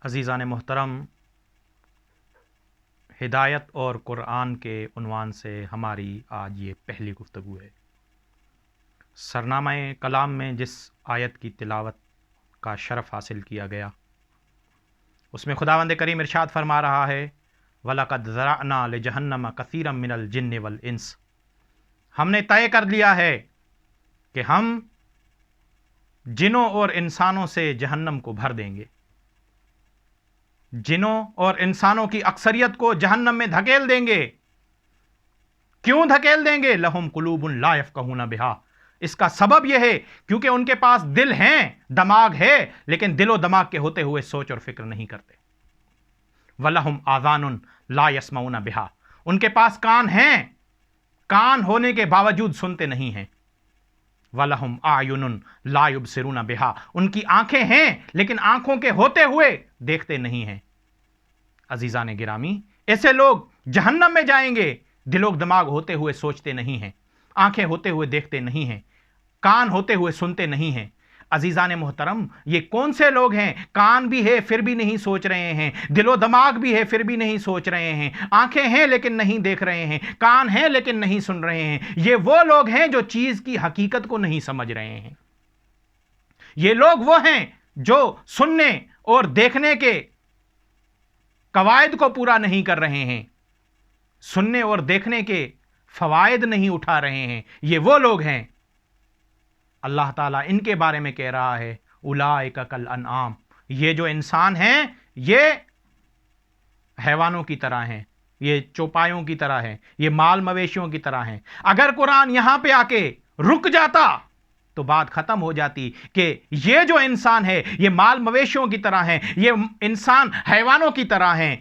عزیزان محترم، ہدایت اور قرآن کے عنوان سے ہماری آج یہ پہلی گفتگو ہے۔ سرنامہ کلام میں جس آیت کی تلاوت کا شرف حاصل کیا گیا، اس میں خداوند کریم ارشاد فرما رہا ہے وَلَقَدْ ذَرَأْنَا لِجَهَنَّمَ كَثِيرًا مِنَ الْجِنِّ وَالْإِنسِ، ہم نے طے کر لیا ہے کہ ہم جنوں اور انسانوں سے جہنم کو بھر دیں گے۔ جنوں اور انسانوں کی اکثریت کو جہنم میں دھکیل دیں گے۔ کیوں دھکیل دیں گے؟ لہم قلوب لا یفقہون بہا، اس کا سبب یہ ہے کیونکہ ان کے پاس دل ہیں، دماغ ہے، لیکن دل و دماغ کے ہوتے ہوئے سوچ اور فکر نہیں کرتے۔ وَلَهُمْ آذَانٌ لَا يَسْمَعُونَ بِهَا، ان کے پاس کان ہیں، کان ہونے کے باوجود سنتے نہیں ہیں۔ وَلَهُمْ أَعْيُنٌ لَا يُبْصِرُونَ بِهَا، ان کی آنکھیں ہیں لیکن آنکھوں کے ہوتے ہوئے دیکھتے نہیں ہیں۔ عزیزان گرامی، ایسے لوگ جہنم میں جائیں گے، دل و دماغ ہوتے ہوئے سوچتے نہیں ہیں، آنکھیں ہوتے ہوئے دیکھتے نہیں ہیں، کان ہوتے ہوئے سنتے نہیں ہیں۔ عزیزان محترم، یہ کون سے لوگ ہیں؟ کان بھی ہے پھر بھی نہیں سوچ رہے ہیں، دل و دماغ بھی ہے پھر بھی نہیں سوچ رہے ہیں، آنکھیں ہیں لیکن نہیں دیکھ رہے ہیں، کان ہیں لیکن نہیں سن رہے ہیں۔ یہ وہ لوگ ہیں جو چیز کی حقیقت کو نہیں سمجھ رہے ہیں۔ یہ لوگ وہ ہیں جو سننے اور دیکھنے کے قواعد کو پورا نہیں کر رہے ہیں، سننے اور دیکھنے کے فوائد نہیں اٹھا رہے ہیں۔ یہ وہ لوگ ہیں، اللہ تعالیٰ ان کے بارے میں کہہ رہا ہے اولئک کالانعام، یہ جو انسان ہیں یہ حیوانوں کی طرح ہیں، یہ چوپایوں کی طرح ہیں، یہ مال مویشیوں کی طرح ہیں۔ اگر قرآن یہاں پہ آ کے رک جاتا تو بات ختم ہو جاتی کہ یہ جو انسان ہے یہ مال مویشیوں کی طرح ہیں، یہ انسان حیوانوں کی طرح ہیں،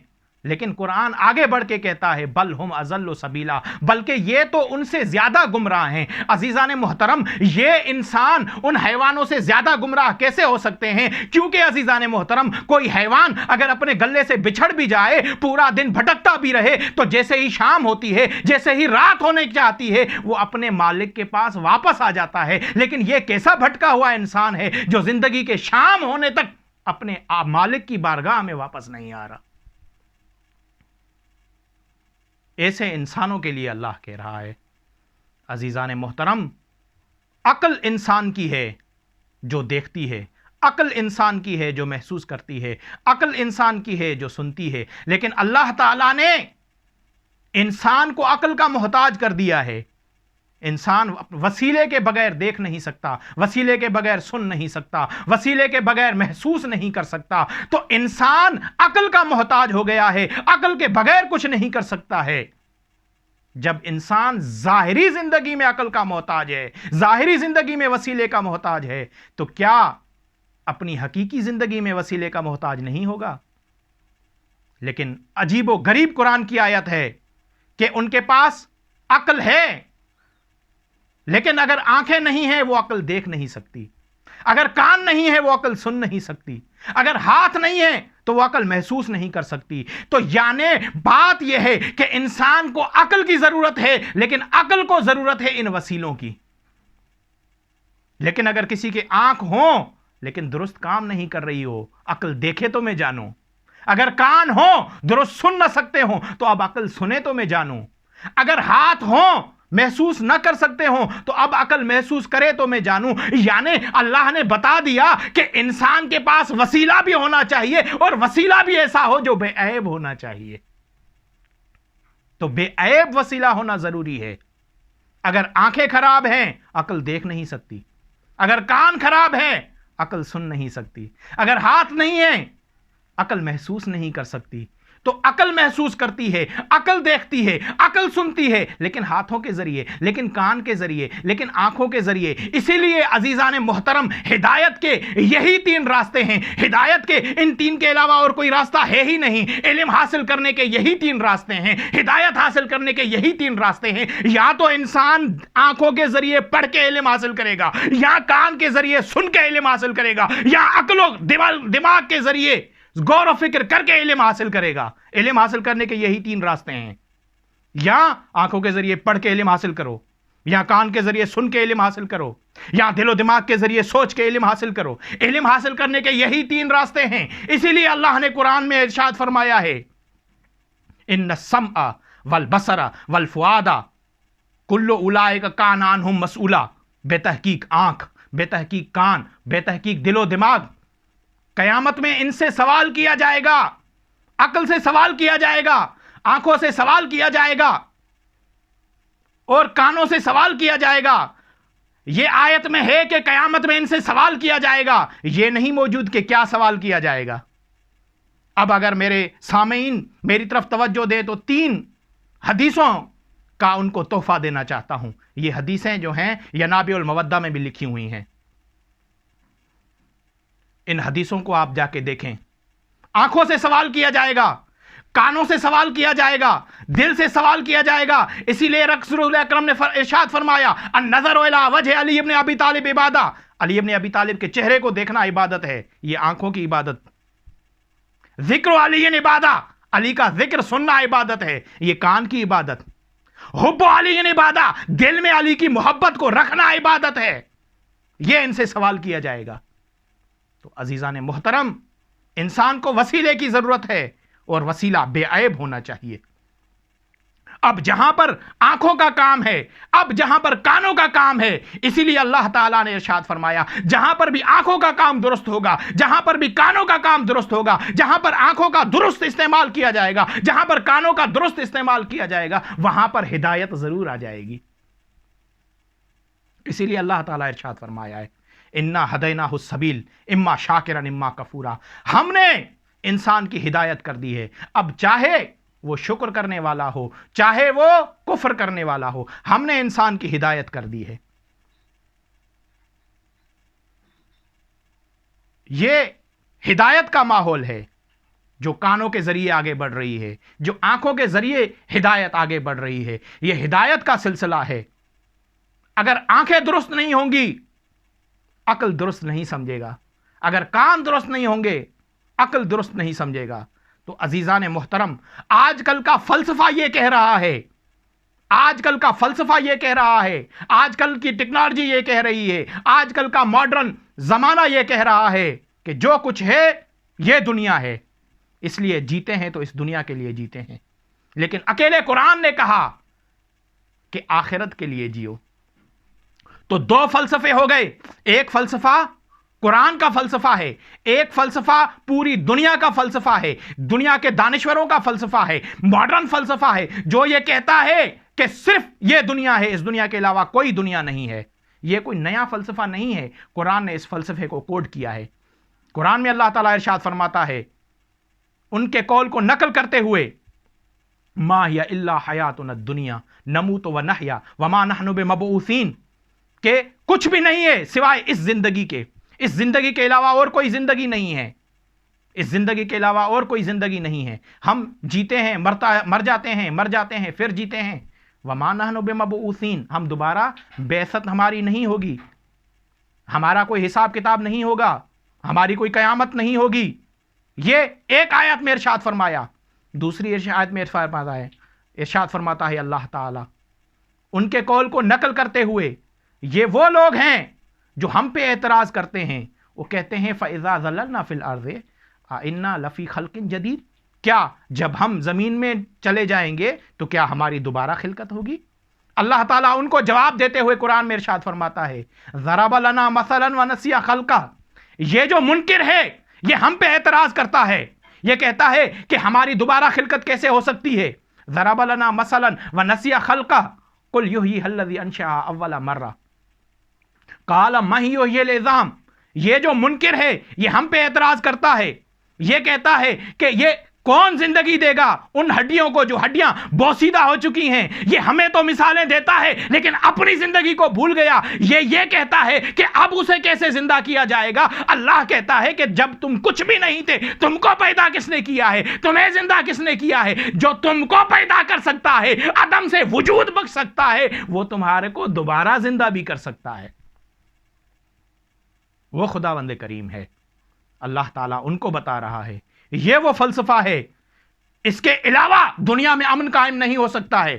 لیکن قرآن آگے بڑھ کے کہتا ہے بل ہم اضل سبیلا، بلکہ یہ تو ان سے زیادہ گمراہ ہیں۔ عزیزان محترم، یہ انسان ان حیوانوں سے زیادہ گمراہ کیسے ہو سکتے ہیں؟ کیونکہ عزیزان محترم، کوئی حیوان اگر اپنے گلے سے بچھڑ بھی جائے، پورا دن بھٹکتا بھی رہے، تو جیسے ہی شام ہوتی ہے، جیسے ہی رات ہونے چاہتی ہے، وہ اپنے مالک کے پاس واپس آ جاتا ہے۔ لیکن یہ کیسا بھٹکا ہوا انسان ہے جو زندگی کے شام ہونے تک اپنے مالک کی بارگاہ میں واپس نہیں آ رہا۔ ایسے انسانوں کے لیے اللہ کہہ رہا ہے عزیزان محترم، عقل انسان کی ہے جو دیکھتی ہے، عقل انسان کی ہے جو محسوس کرتی ہے، عقل انسان کی ہے جو سنتی ہے، لیکن اللہ تعالیٰ نے انسان کو عقل کا محتاج کر دیا ہے۔ انسان وسیلے کے بغیر دیکھ نہیں سکتا، وسیلے کے بغیر سن نہیں سکتا، وسیلے کے بغیر محسوس نہیں کر سکتا، تو انسان عقل کا محتاج ہو گیا ہے، عقل کے بغیر کچھ نہیں کر سکتا ہے۔ جب انسان ظاہری زندگی میں عقل کا محتاج ہے، ظاہری زندگی میں وسیلے کا محتاج ہے، تو کیا اپنی حقیقی زندگی میں وسیلے کا محتاج نہیں ہوگا؟ لیکن عجیب و غریب قرآن کی آیت ہے کہ ان کے پاس عقل ہے، لیکن اگر آنکھیں نہیں ہیں وہ عقل دیکھ نہیں سکتی، اگر کان نہیں ہے وہ عقل سن نہیں سکتی، اگر ہاتھ نہیں ہے تو وہ عقل محسوس نہیں کر سکتی۔ تو یعنی بات یہ ہے کہ انسان کو عقل کی ضرورت ہے، لیکن عقل کو ضرورت ہے ان وسیلوں کی۔ لیکن اگر کسی کے آنکھ ہوں لیکن درست کام نہیں کر رہی ہو، عقل دیکھے تو میں جانوں، اگر کان ہوں درست سن نہ سکتے ہوں تو اب عقل سنے تو میں جانوں، اگر ہاتھ ہوں محسوس نہ کر سکتے ہوں تو اب عقل محسوس کرے تو میں جانوں۔ یعنی اللہ نے بتا دیا کہ انسان کے پاس وسیلہ بھی ہونا چاہیے، اور وسیلہ بھی ایسا ہو جو بے عیب ہونا چاہیے۔ تو بے عیب وسیلہ ہونا ضروری ہے۔ اگر آنکھیں خراب ہیں عقل دیکھ نہیں سکتی، اگر کان خراب ہے عقل سن نہیں سکتی، اگر ہاتھ نہیں ہے عقل محسوس نہیں کر سکتی۔ تو عقل محسوس کرتی ہے، عقل دیکھتی ہے، عقل سنتی ہے، لیکن ہاتھوں کے ذریعے، لیکن کان کے ذریعے، لیکن آنکھوں کے ذریعے۔ اسی لیے عزیزان محترم، ہدایت کے یہی تین راستے ہیں، ہدایت کے ان تین کے علاوہ اور کوئی راستہ ہے ہی نہیں۔ علم حاصل کرنے کے یہی تین راستے ہیں، ہدایت حاصل کرنے کے یہی تین راستے ہیں۔ یا تو انسان آنکھوں کے ذریعے پڑھ کے علم حاصل کرے گا، یا کان کے ذریعے سن کے علم حاصل کرے گا، یا عقل و دماغ کے ذریعے غور و فکر کر کے علم حاصل کرے گا۔ علم حاصل کرنے کے یہی تین راستے ہیں، یا آنکھوں کے ذریعے پڑھ کے علم حاصل کرو، یا کان کے ذریعے سن کے علم حاصل کرو، یا دل و دماغ کے ذریعے سوچ کے علم حاصل کرو۔ علم حاصل کرنے کے یہی 3 راستے ہیں، اسی لیے اللہ نے قرآن میں ارشاد فرمایا ہے ان السمع والبصر والفؤاد کل اولئک کان عنہ مسئولا، بے تحقیق آنکھ، بے تحقیق کان، بے تحقیق دل و دماغ، قیامت میں ان سے سوال کیا جائے گا، عقل سے سوال کیا جائے گا، آنکھوں سے سوال کیا جائے گا اور کانوں سے سوال کیا جائے گا۔ یہ آیت میں ہے کہ قیامت میں ان سے سوال کیا جائے گا، یہ نہیں موجود کہ کیا سوال کیا جائے گا۔ اب اگر میرے سامعین میری طرف توجہ دے تو 3 حدیثوں کا ان کو تحفہ دینا چاہتا ہوں۔ یہ حدیثیں جو ہیں ینابع المودہ میں بھی لکھی ہوئی ہیں، ان حدیثوں کو آپ جا کے دیکھیں۔ آنکھوں سے سوال کیا جائے گا، کانوں سے سوال کیا جائے گا، دل سے سوال کیا جائے گا۔ اسی لیے رسول اکرم نے ارشاد فرمایا النظر الی وجہ علی ابن ابی طالب عبادہ، علی ابن ابی طالب کے چہرے کو دیکھنا عبادت ہے، یہ آنکھوں کی عبادت۔ ذکر علی عبادہ، علی کا ذکر سننا عبادت ہے، یہ کان کی عبادت۔ حب علی عبادہ، دل میں علی کی محبت کو رکھنا عبادت ہے، یہ ان سے سوال کیا جائے گا۔ تو عزیزان محترم، انسان کو وسیلے کی ضرورت ہے اور وسیلہ بے عیب ہونا چاہیے۔ اب جہاں پر آنکھوں کا کام ہے، اب جہاں پر کانوں کا کام ہے، اسی لیے اللہ تعالیٰ نے ارشاد فرمایا جہاں پر بھی آنکھوں کا کام درست ہوگا، جہاں پر بھی کانوں کا کام درست ہوگا، جہاں پر آنکھوں کا درست استعمال کیا جائے گا، جہاں پر کانوں کا درست استعمال کیا جائے گا، وہاں پر ہدایت ضرور آ جائے گی۔ اسی لیے اللہ تعالیٰ ارشاد فرمایا ہے انا ہدیناہ السبیل اما شاکرا اما کفورا، ہم نے انسان کی ہدایت کر دی ہے، اب چاہے وہ شکر کرنے والا ہو چاہے وہ کفر کرنے والا ہو، ہم نے انسان کی ہدایت کر دی ہے۔ یہ ہدایت کا ماحول ہے جو کانوں کے ذریعے آگے بڑھ رہی ہے، جو آنکھوں کے ذریعے ہدایت آگے بڑھ رہی ہے، یہ ہدایت کا سلسلہ ہے۔ اگر آنکھیں درست نہیں ہوں گی عقل درست نہیں سمجھے گا، اگر کان درست نہیں ہوں گے عقل درست نہیں سمجھے گا۔ تو عزیزان محترم، آج کل کا فلسفہ یہ کہہ رہا ہے، آج کل کا فلسفہ یہ کہہ رہا ہے، آج کل کی ٹیکنالوجی یہ کہہ رہی ہے، آج کل کا ماڈرن زمانہ یہ کہہ رہا ہے کہ جو کچھ ہے یہ دنیا ہے، اس لیے جیتے ہیں تو اس دنیا کے لیے جیتے ہیں، لیکن اکیلے قرآن نے کہا کہ آخرت کے لیے جیو۔ تو 2 فلسفے ہو گئے، ایک فلسفہ قرآن کا فلسفہ ہے، ایک فلسفہ پوری دنیا کا فلسفہ ہے، دنیا کے دانشوروں کا فلسفہ ہے، ماڈرن فلسفہ ہے، جو یہ کہتا ہے کہ صرف یہ دنیا ہے، اس دنیا کے علاوہ کوئی دنیا نہیں ہے۔ یہ کوئی نیا فلسفہ نہیں ہے، قرآن نے اس فلسفے کو کوڈ کیا ہے۔ قرآن میں اللہ تعالیٰ ارشاد فرماتا ہے ان کے قول کو نقل کرتے ہوئے ما ہی الا حیاتنا الدنیا نموت و نحیا وما نحن بمبعوثین، کہ کچھ بھی نہیں ہے سوائے اس زندگی کے، اس زندگی کے علاوہ اور کوئی زندگی نہیں ہے، اس زندگی کے علاوہ اور کوئی زندگی نہیں ہے، ہم جیتے ہیں مر جاتے ہیں، مر جاتے ہیں پھر جیتے ہیں، وما نحن بمبعوثین، ہم دوبارہ بعثت ہماری نہیں ہوگی، ہمارا کوئی حساب کتاب نہیں ہوگا، ہماری کوئی قیامت نہیں ہوگی۔ یہ ایک آیت میں ارشاد فرمایا۔ دوسری آیت میں ارشاد فرماتا ہے اللہ تعالی ان کے قول کو نقل کرتے ہوئے یہ وہ لوگ ہیں جو ہم پہ اعتراض کرتے ہیں، وہ کہتے ہیں فَإِذَا ظَلَلْنَا فِي الْأَرْضِ أَإِنَّا لَفِي خَلْقٍ جَدِيدٍ، کیا جب ہم زمین میں چلے جائیں گے تو کیا ہماری دوبارہ خلقت ہوگی؟ اللہ تعالیٰ ان کو جواب دیتے ہوئے قرآن میں ارشاد فرماتا ہے ضَرَبَ لَنَا مَثَلًا وَنَسِيَ خَلْقَهُ، یہ جو منکر ہے یہ ہم پہ اعتراض کرتا ہے، یہ کہتا ہے کہ ہماری دوبارہ خلقت کیسے ہو سکتی ہے۔ ضَرَبَ لَنَا مَثَلًا وَنَسِيَ خَلْقَهُ قُلْ يُحْيِيهَا الَّذِي أَنشَأَهَا أَوَّلَ مَرَّةٍ قَالَ مَن يُحْيِي الْعِظَامَ، یہ جو منکر ہے یہ ہم پہ اعتراض کرتا ہے، یہ کہتا ہے کہ یہ کون زندگی دے گا ان ہڈیوں کو جو ہڈیاں بوسیدہ ہو چکی ہیں، یہ ہمیں تو مثالیں دیتا ہے لیکن اپنی زندگی کو بھول گیا، یہ کہتا ہے کہ اب اسے کیسے زندہ کیا جائے گا۔ اللہ کہتا ہے کہ جب تم کچھ بھی نہیں تھے تم کو پیدا کس نے کیا ہے، تمہیں زندہ کس نے کیا ہے؟ جو تم کو پیدا کر سکتا ہے، عدم سے وجود بخش سکتا ہے، وہ تمہارے کو دوبارہ زندہ بھی کر سکتا ہے، وہ خداوند کریم ہے۔ اللہ تعالیٰ ان کو بتا رہا ہے یہ وہ فلسفہ ہے، اس کے علاوہ دنیا میں امن قائم نہیں ہو سکتا ہے،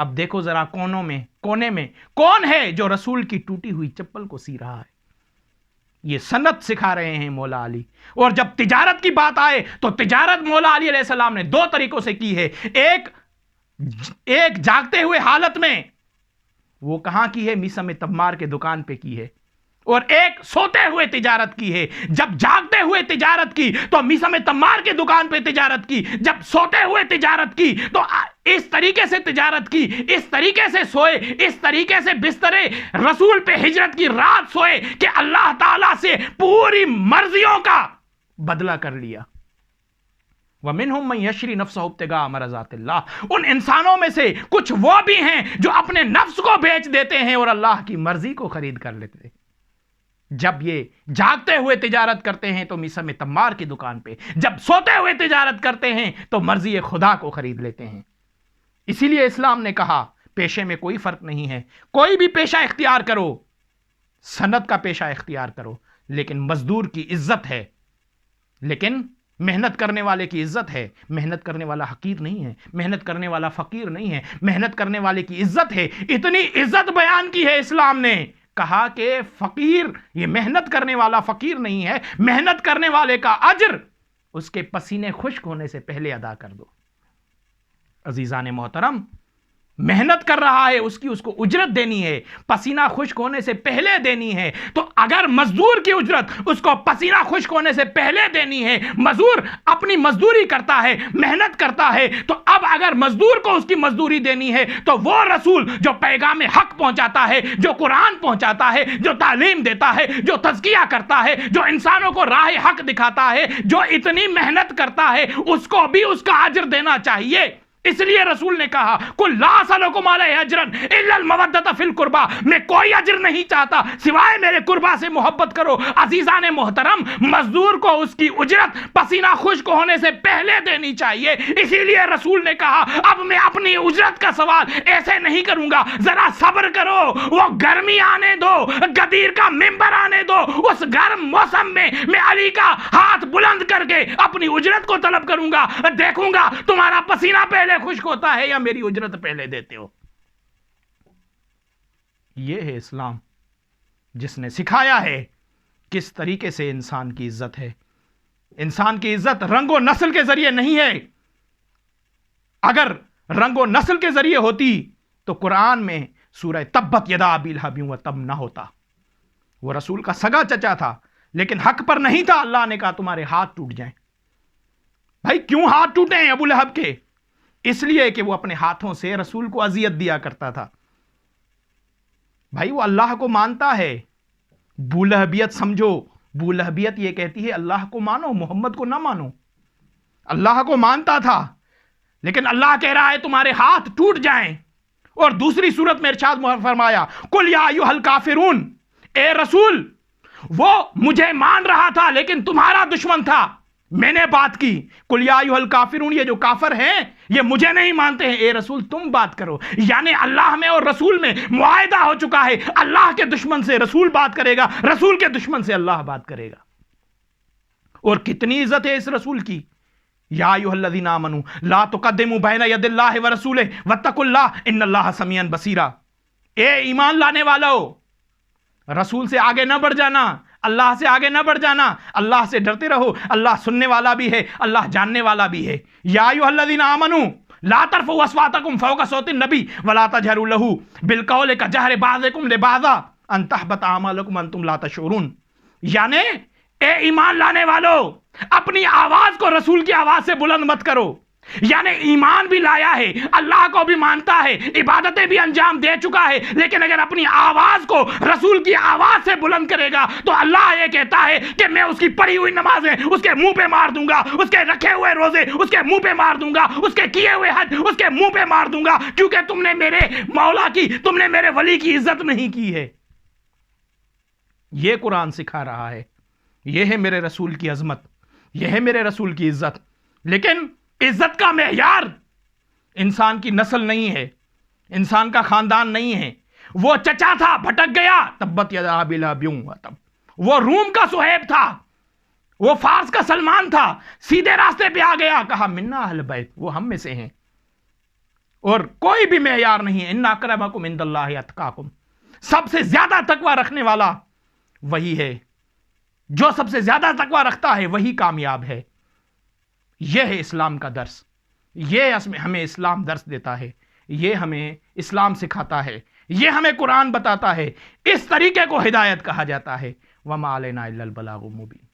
اب دیکھو ذرا کونے میں کون ہے جو رسول کی ٹوٹی ہوئی چپل کو سی رہا ہے؟ یہ سنت سکھا رہے ہیں مولا علی. اور جب تجارت کی بات آئے تو تجارت مولا علی علیہ السلام نے دو طریقوں سے کی ہے. ایک جاگتے ہوئے حالت میں، وہ کہاں کی ہے؟ میسم تمار کے دکان پہ کی ہے. اور ایک سوتے ہوئے تجارت کی ہے. جب جاگتے ہوئے تجارت کی تو میسم تمار کے دکان پہ تجارت کی، جب سوتے ہوئے تجارت کی تو اس طریقے سے تجارت کی، اس طریقے سے سوئے، اس طریقے سے بسترے رسول پہ ہجرت کی رات سوئے کہ اللہ تعالیٰ سے پوری مرضیوں کا بدلہ کر لیا. وَمِنْهُمْ مَنْ يَشْرِي نَفْسَهُ ابْتِغَاءَ مَرْضَاتِ اللَّهِ، ان انسانوں میں سے کچھ وہ بھی ہیں جو اپنے نفس کو بیچ دیتے ہیں اور اللہ کی مرضی کو خرید کر لیتے ہیں. جب یہ جاگتے ہوئے تجارت کرتے ہیں تو میسم تمار کی دکان پہ، جب سوتے ہوئے تجارت کرتے ہیں تو مرضی خدا کو خرید لیتے ہیں. اسی لیے اسلام نے کہا پیشے میں کوئی فرق نہیں ہے، کوئی بھی پیشہ اختیار کرو، صنعت کا پیشہ اختیار کرو، لیکن مزدور کی عزت ہے، لیکن محنت کرنے والے کی عزت ہے. محنت کرنے والا حقیر نہیں ہے، محنت کرنے والا فقیر نہیں ہے، محنت کرنے والے کی عزت ہے. اتنی عزت بیان کی ہے اسلام نے، کہا کہ فقیر، یہ محنت کرنے والا فقیر نہیں ہے، محنت کرنے والے کا اجر اس کے پسینے خشک ہونے سے پہلے ادا کر دو. عزیزان محترم، محنت کر رہا ہے، اس کو اجرت دینی ہے، پسینہ خشک ہونے سے پہلے دینی ہے. تو اگر مزدور کی اجرت اس کو پسینہ خشک ہونے سے پہلے دینی ہے، مزدور اپنی مزدوری کرتا ہے، محنت کرتا ہے، تو اب اگر مزدور کو اس کی مزدوری دینی ہے تو وہ رسول جو پیغام حق پہنچاتا ہے، جو قرآن پہنچاتا ہے، جو تعلیم دیتا ہے، جو تزکیہ کرتا ہے، جو انسانوں کو راہ حق دکھاتا ہے، جو اتنی محنت کرتا ہے، اس کو بھی اس کا اجر دینا چاہیے. اس لیے رسول نے کہا قُلْ لَا أَسْأَلُكُمْ عَلَيْهِ أَجْرًا إِلَّا الْمَوَدَّةَ فِي الْقُرْبَى، میں کوئی اجر نہیں چاہتا سوائے میرے قربا سے محبت کرو. عزیزان محترم، مزدور کو اس کی اجرت پسینہ خشک ہونے سے پہلے دینی چاہیے. اسی لیے رسول نے کہا اب میں اپنی اجرت کا سوال ایسے نہیں کروں گا، ذرا صبر کرو، وہ گرمی آنے دو، غدیر کا منبر آنے دو، اس گرم موسم میں علی کا ہاتھ بلند کر کے اپنی اجرت کو طلب کروں گا، دیکھوں گا تمہارا پسینہ پہلے خشک ہوتا ہے یا میری اجرت پہلے دیتے ہو. یہ ہے اسلام، جس نے سکھایا ہے کس طریقے سے انسان کی عزت ہے. انسان کی عزت رنگ و نسل کے ذریعے نہیں ہے. اگر رنگ و نسل کے ذریعے ہوتی تو قرآن میں سورہ تبت یدا ابی لہب وتب نہ ہوتا. وہ رسول کا سگا چچا تھا لیکن حق پر نہیں تھا. اللہ نے کہا تمہارے ہاتھ ٹوٹ جائیں. بھائی کیوں ہاتھ ٹوٹے ہیں ابو لہب کے؟ اس لیے کہ وہ اپنے ہاتھوں سے رسول کو اذیت دیا کرتا تھا. بھائی وہ اللہ کو مانتا ہے. بولہبیت سمجھو، بولہبیت یہ کہتی ہے اللہ کو مانو، محمد کو نہ مانو. اللہ کو مانتا تھا لیکن اللہ کہہ رہا ہے تمہارے ہاتھ ٹوٹ جائیں. اور دوسری صورت میں ارشاد فرمایا قل یا ایھا الکافرون، اے رسول وہ مجھے مان رہا تھا لیکن تمہارا دشمن تھا، میں نے بات کی. قل یا ایھا الکافرون، یہ جو کافر ہیں یہ مجھے نہیں مانتے ہیں، اے رسول تم بات کرو. یعنی اللہ میں اور رسول میں معاہدہ ہو چکا ہے، اللہ کے دشمن سے رسول بات کرے گا، رسول کے دشمن سے اللہ بات کرے گا. اور کتنی عزت ہے اس رسول کی. یا ایھا الذین آمنوا لا تقدموا بین ید اللہ ورسولہ واتقوا اللہ ان اللہ سمیع بصیر. اے ایمان لانے والو، رسول سے آگے نہ بڑھ جانا، اللہ سے آگے نہ بڑھ جانا، اللہ سے ڈرتے رہو. اللہ سننے والا بھی ہے، اللہ جاننے والا بھی ہے. یا ایھا الذین آمنوا لا ترفعوا اصواتکم فوق صوت النبی ولا تجہروا لہ بالقول کجہر بعضکم لبعض ان تحبط اعمالکم وانتم لا تشعرون. یعنی اے ایمان لانے والو، اپنی آواز کو رسول کی آواز سے بلند مت کرو. یعنی ایمان بھی لایا ہے، اللہ کو بھی مانتا ہے، عبادتیں بھی انجام دے چکا ہے، لیکن اگر اپنی آواز کو رسول کی آواز سے بلند کرے گا تو اللہ یہ کہتا ہے کہ میں اس کی پڑھی ہوئی نمازیں اس کے منہ پہ مار دوں گا، اس کے رکھے ہوئے روزے اس کے منہ پہ مار دوں گا، اس کے کیے ہوئے حج اس کے منہ پہ مار دوں گا، کیونکہ تم نے میرے مولا کی، تم نے میرے ولی کی عزت نہیں کی ہے. یہ قرآن سکھا رہا ہے. یہ ہے میرے رسول کی عظمت، یہ ہے میرے رسول کی عزت. لیکن عزت کا معیار انسان کی نسل نہیں ہے، انسان کا خاندان نہیں ہے. وہ چچا تھا بھٹک گیا، تبت یدا ابی لہب وتب. وہ روم کا صہیب تھا، وہ فارس کا سلمان تھا، سیدھے راستے پہ آ گیا، کہا منا اہل بیت، وہ ہم میں سے ہیں. اور کوئی بھی معیار نہیں ہے. ان اکرمکم عند اللہ اتقاکم. سب سے زیادہ تقوی رکھنے والا وہی ہے. جو سب سے زیادہ تقوی رکھتا ہے وہی کامیاب ہے. یہ ہے اسلام کا درس. یہ ہمیں اسلام درس دیتا ہے. یہ ہمیں اسلام سکھاتا ہے. یہ ہمیں قرآن بتاتا ہے. اس طریقے کو ہدایت کہا جاتا ہے. وما علینا الا البلاغ المبین.